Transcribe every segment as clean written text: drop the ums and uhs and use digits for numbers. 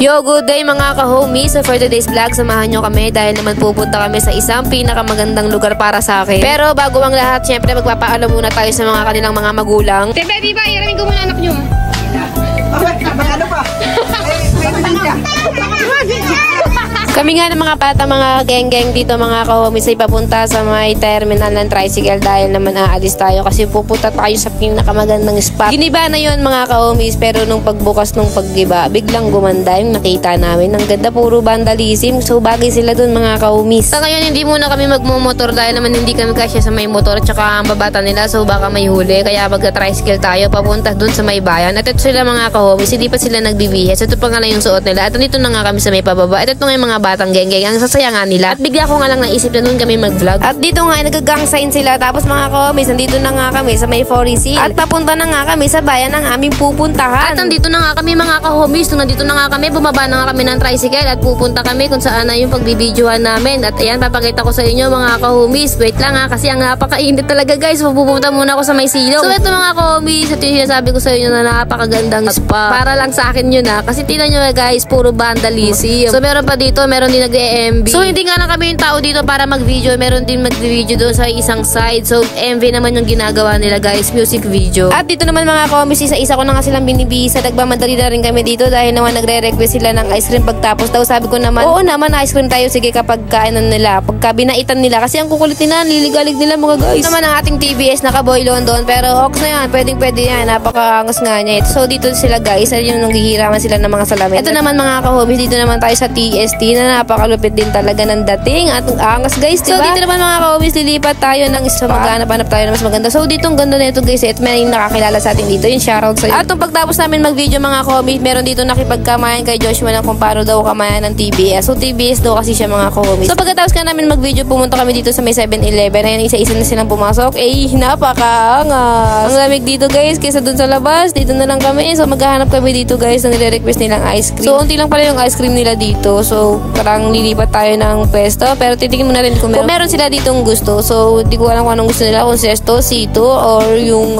Yo, good day mga ka-homies. So for today's vlog, samahan nyo kami dahil naman pupunta kami sa isang pinakamagandang lugar para sa akin. Pero bago ang lahat, syempre magpapaalam muna tayo sa mga kanilang mga magulang. Tebe, di ba? Iramin ko muna anak nyo. Ano pa? Kami nga ng mga bata, mga geng-geng dito mga ka-homies ay papunta sa may terminal ng tricycle dahil naman aalis tayo kasi pupunta tayo sa pinakamagandang spot. Giniba na yun mga ka-homies, pero nung pagbukas nung paggiba, biglang gumanda yung nakita namin. Ang ganda, puro vandalism. So bagay sila dun mga ka-homies. Sa ngayon hindi muna kami magmumotor dahil naman hindi kami kasya sa may motor at saka ang babata nila, so baka may huli. Kaya magka-tricycle tayo papunta dun sa may bayan. At ito sila mga ka-homies, hindi pa sila nagbibihis. Ito pa nga lang yung suot nila. At nandito na nga kami sa may pababa. At ito nga yung mga batang geng-geng, ang sasaya nga nila. At bigla ko nga lang naisip na noon kami mag-vlog. At dito nga nagagang sign sila. Tapos mga ka-homies, nandito na nga kami sa may Forest Hill. At papunta na nga kami sa bayan ng aming pupuntahan. At nandito na nga kami mga ka-homies. Nung nandito na nga kami, bumaba na nga kami ng tricycle at pupunta kami kung saan na yung pagbibidyohan namin. At ayan, papakita ko sa inyo mga ka-homies. Wait lang ha, kasi ang napakainit talaga guys. Pupunta muna ako sa may silong. So ito mga ka-homies, ito yung sinasabi ko sa inyo na napakagandang spa. Para lang sa akin yun ha. Kasi tingnan nyo guys, puro vandalism. So meron pa dito, meron din nag-MV. So hindi nga lang kami yung tao dito para mag-video, meron din mag-video doon sa isang side. So MV naman yung ginagawa nila guys, music video. At dito naman mga ka-homies, isa-isa ko na nga silang binibisa. Nagmamadali na rin kami dito dahil naman nagre-request sila ng ice cream pagtapos daw. Sabi ko naman, oo naman ice cream tayo, sige kapag kainan nila, pagka binaitan nila kasi ang kukulit nila, niligalig nila mga guys. Naman ang ating TBS naka-boy London, pero ox na yan, pwedeng yan, napakaangas nga niya. So dito sila guys, yung nanghihiraman sila ng mga salamin. Ito naman mga ka-homies, dito naman tayo sa TST na napakalupit din talaga ng dating at ang angas guys, diba? So dito naman mga ka-homies, lilipat tayo ng isa, maghanap-hanap tayo na mas maganda. So dito ang ganda nito guys, at may nakakilala sa atin dito, yung shoutout sa'yo. At nung pagtapos namin mag-video mga ka-homies, meron dito nakipagkamayan kay Joshua ng kung paano daw kamayan ng TBS. So TBS daw kasi siya mga ka-homies. So pagkatapos ka namin mag-video, pumunta kami dito sa may 7-Eleven. Ayan, isa-isa na silang pumasok. Napakaangas. Ang lamig dito guys, kaysa dun sa labas, dito na lang kami. So maghahanap kami dito guys na nire-request nilang ice cream. So unti lang pala yung ice cream nila dito. So parang lilipat tayo ng pwesto, pero titigin mo na rin kung meron sila ditong gusto. So di ko alam kung anong gusto nila, kung sesto, sito, or yung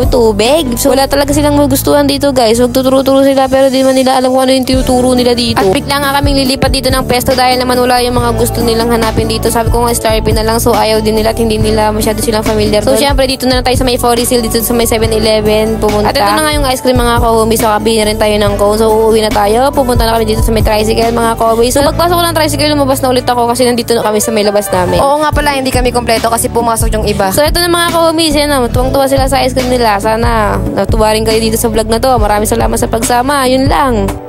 tubig. So wala talaga silang magustuhan dito guys. So tuturo-turo sila pero di man nila alam kung ano yung tinuturo nila dito. At bigla nga kaming lilipat dito ng pwesto dahil naman wala yung mga gusto nilang hanapin dito. Sabi ko nga Starpin na lang, so ayaw din nila at hindi nila masyado silang familiar. So syempre dito na lang tayo sa may Forest Hill, dito sa may 7-Eleven pumunta. At ito na nga yung ice cream mga ka-homies. So kabili na rin tayo ng cone. So uuwi na tayo. Pupunta na kami dito sa may tricycle mga ka-homies. So pagpasok ko ng tricycle, lumabas na ulit ako kasi nandito na kami sa may labas namin. Oo nga pala, hindi kami kompleto kasi pumasok yung iba. So ito na mga ka-homies, yan na, tuwang-tuwa sila sa ice cream nila. Sana natuwa rin kayo dito sa vlog na to. Maraming salamat sa pagsama. Yun lang.